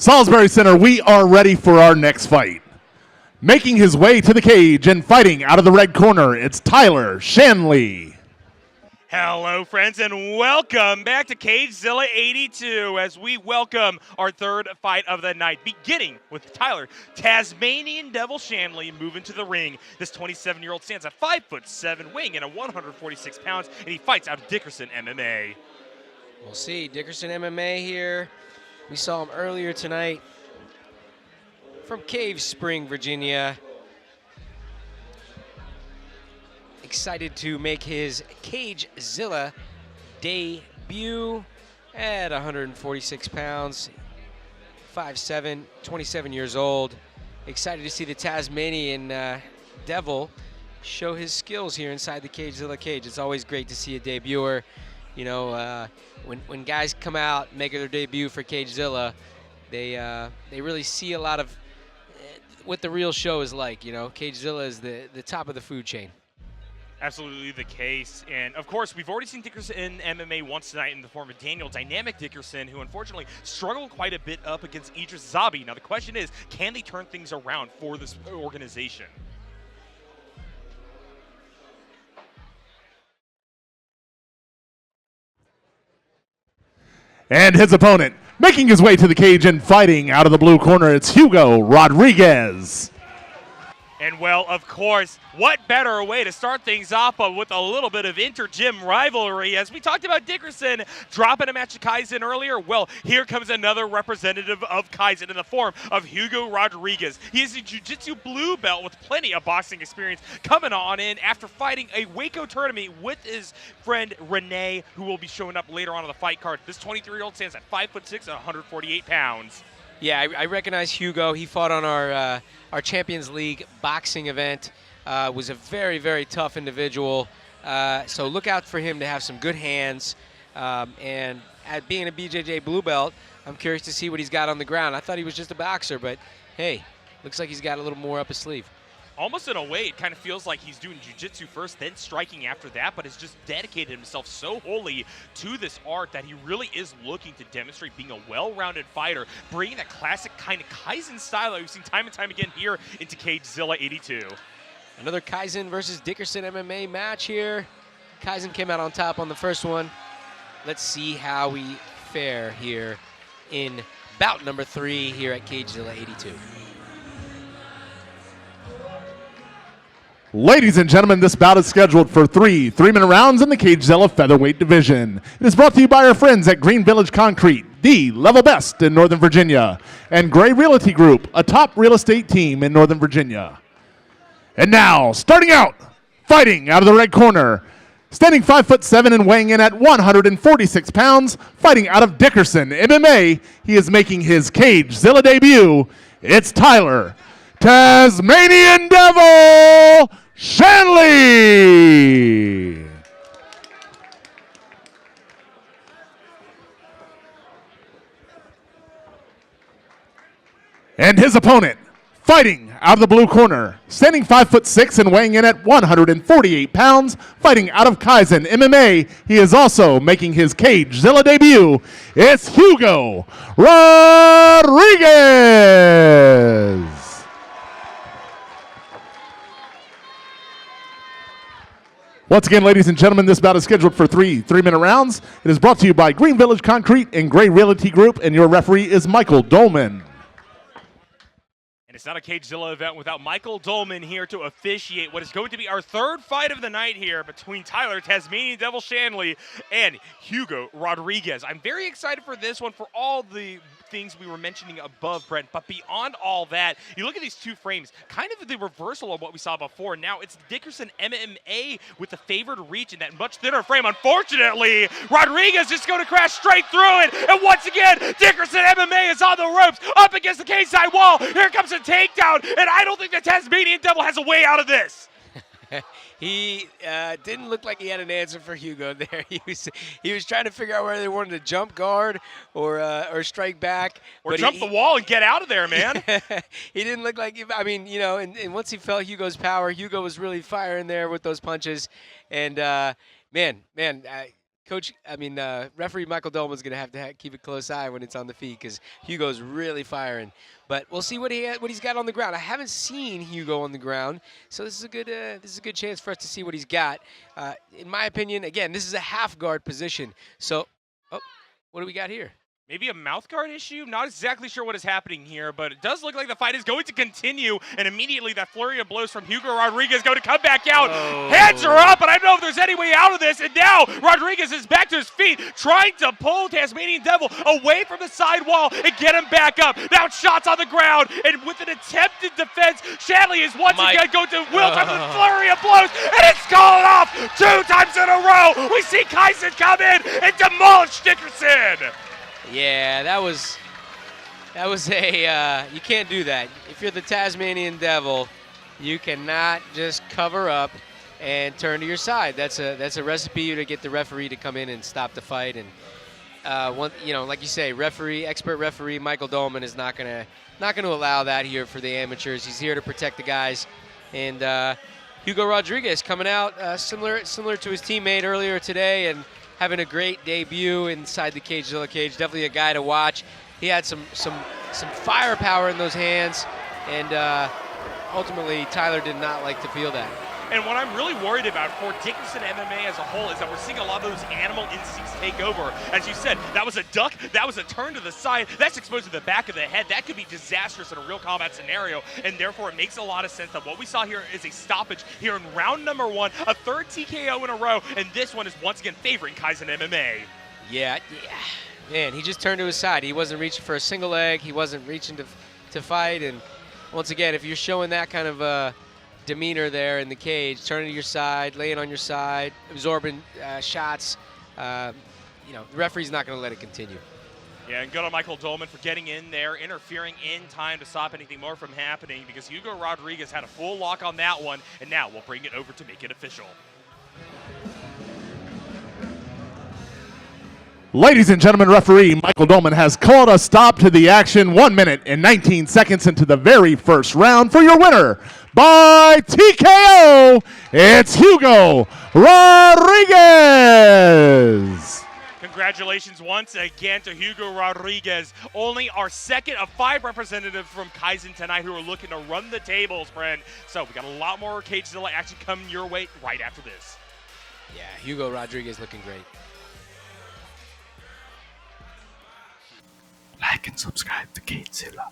Salisbury Center, we are ready for our next fight. Making his way to the cage and fighting out of the red corner, it's Tyler Shanley. Hello, friends, and welcome back to CageZilla 82 as we welcome our third fight of the night, beginning with Tyler Tasmanian Devil Shanley moving to the ring. This 27-year-old stands at 5'7", weighing in at 146 pounds, and he fights out of Dickerson MMA. We'll see. Dickerson MMA here. We saw him earlier tonight from Cave Spring, Virginia. Excited to make his CageZilla debut at 146 pounds, 5'7", 27 years old. Excited to see the Tasmanian Devil show his skills here inside the CageZilla cage. It's always great to see a debuter. You know, when guys come out and make their debut for CageZilla, they really see a lot of what the real show is like. You know, CageZilla is the top of the food chain. Absolutely the case. And of course, we've already seen Dickerson in MMA once tonight in the form of Daniel Dynamic Dickerson, who unfortunately struggled quite a bit up against Idris Zabi. Now the question is, can they turn things around for this organization? And his opponent, making his way to the cage and fighting out of the blue corner, it's Hugo Rodriguez. And well, of course, what better way to start things off with a little bit of inter-gym rivalry? As we talked about Dickerson dropping a match to Kaizen earlier, well, here comes another representative of Kaizen in the form of Hugo Rodriguez. He is a jiu-jitsu blue belt with plenty of boxing experience coming on in after fighting a Waco tournament with his friend Renee, who will be showing up later on the fight card. This 23-year-old stands at 5'6" and 148 pounds. Yeah, I recognize Hugo. He fought on our Champions League boxing event. Was a very, very tough individual. So look out for him to have some good hands. And at being a BJJ blue belt, I'm curious to see what he's got on the ground. I thought he was just a boxer, but hey, looks like he's got a little more up his sleeve. Almost in a way, it kind of feels like he's doing jiu-jitsu first, then striking after that, but has just dedicated himself so wholly to this art that he really is looking to demonstrate being a well-rounded fighter, bringing that classic kind of Kaizen style that we've seen time and time again here into CageZilla 82. Another Kaizen versus Dickerson MMA match here. Kaizen came out on top on the first one. Let's see how we fare here in bout number 3 here at CageZilla 82. Ladies and gentlemen, this bout is scheduled for 3 3-minute rounds in the CageZilla Featherweight division. It is brought to you by our friends at Green Village Concrete, the level best in Northern Virginia, and Gray Realty Group, a top real estate team in Northern Virginia. And now, starting out, fighting out of the red corner, standing 5'7" and weighing in at 146 pounds, fighting out of Dickerson MMA, he is making his CageZilla debut. It's Tyler Tasmanian Devil Shanley. And his opponent, fighting out of the blue corner, standing 5'6" and weighing in at 148 pounds, fighting out of Kaizen MMA, he is also making his CageZilla debut. It's Hugo Rodriguez. Once again, ladies and gentlemen, this bout is scheduled for 3 3-minute rounds. It is brought to you by Green Village Concrete and Gray Realty Group, and your referee is Michael Dolman. And it's not a CageZilla event without Michael Dolman here to officiate what is going to be our third fight of the night here between Tyler Tasmanian Devil Shanley and Hugo Rodriguez. I'm very excited for this one for all the things we were mentioning above, Brent, but beyond all that, you look at these two frames, kind of the reversal of what we saw before. Now it's Dickerson MMA with the favored reach in that much thinner frame. Unfortunately, Rodriguez just going to crash straight through it, and once again, Dickerson MMA is on the ropes, up against the cage-side wall. Here comes a takedown, and I don't think the Tasmanian Devil has a way out of this. He didn't look like he had an answer for Hugo there. He was trying to figure out whether they wanted to jump guard or strike back. Or jump the wall and get out of there, man. He didn't look like, I mean, you know, and once he felt Hugo's power, Hugo was really firing there with those punches. And, man, Referee Michael Dolman's going to have to keep a close eye when it's on the feet because Hugo's really firing. But we'll see what he's got on the ground. I haven't seen Hugo on the ground, so this is a good chance for us to see what he's got. In my opinion, again, this is a half guard position. So, what do we got here? Maybe a mouth guard issue? Not exactly sure what is happening here, but it does look like the fight is going to continue, and immediately that flurry of blows from Hugo Rodriguez going to come back out. Oh. Hands are up, and I don't know if there's any way out of this, and now Rodriguez is back to his feet, trying to pull Tasmanian Devil away from the side wall and get him back up. Now shots on the ground, and with an attempted defense, Shanley is once again going to will time with a flurry of blows, and it's called off 2 times in a row. We see Kyson come in and demolish Dickerson. Yeah, that was you can't do that. If you're the Tasmanian Devil, you cannot just cover up and turn to your side. That's a recipe to get the referee to come in and stop the fight. And like you say, expert referee Michael Dolman is not gonna allow that here for the amateurs. He's here to protect the guys. And Hugo Rodriguez coming out similar to his teammate earlier today and having a great debut inside the CageZilla cage. Definitely a guy to watch. He had some firepower in those hands, and ultimately Tyler did not like to feel that. And what I'm really worried about for Dickerson MMA as a whole is that we're seeing a lot of those animal instincts take over. As you said, that was a duck, that was a turn to the side, that's exposed to the back of the head. That could be disastrous in a real combat scenario, and therefore it makes a lot of sense that what we saw here is a stoppage here in round number 1, a 3rd TKO in a row, and this one is once again favoring Kaizen MMA. Yeah. Man, he just turned to his side. He wasn't reaching for a single leg. He wasn't reaching to fight. And once again, if you're showing that kind of demeanor there in the cage, turning to your side, laying on your side, absorbing shots, the referee's not going to let it continue. Yeah, and good on Michael Dolman for getting in there, interfering in time to stop anything more from happening, because Hugo Rodriguez had a full lock on that one, and now we'll bring it over to make it official. Ladies and gentlemen, referee Michael Dolman has called a stop to the action. 1 minute and 19 seconds into the very first round. For your winner by TKO, it's Hugo Rodriguez. Congratulations once again to Hugo Rodriguez. Only our second of 5 representatives from Kaizen tonight who are looking to run the tables, friend. So we got a lot more CageZilla action coming your way right after this. Yeah, Hugo Rodriguez looking great. Like and subscribe to CageZilla.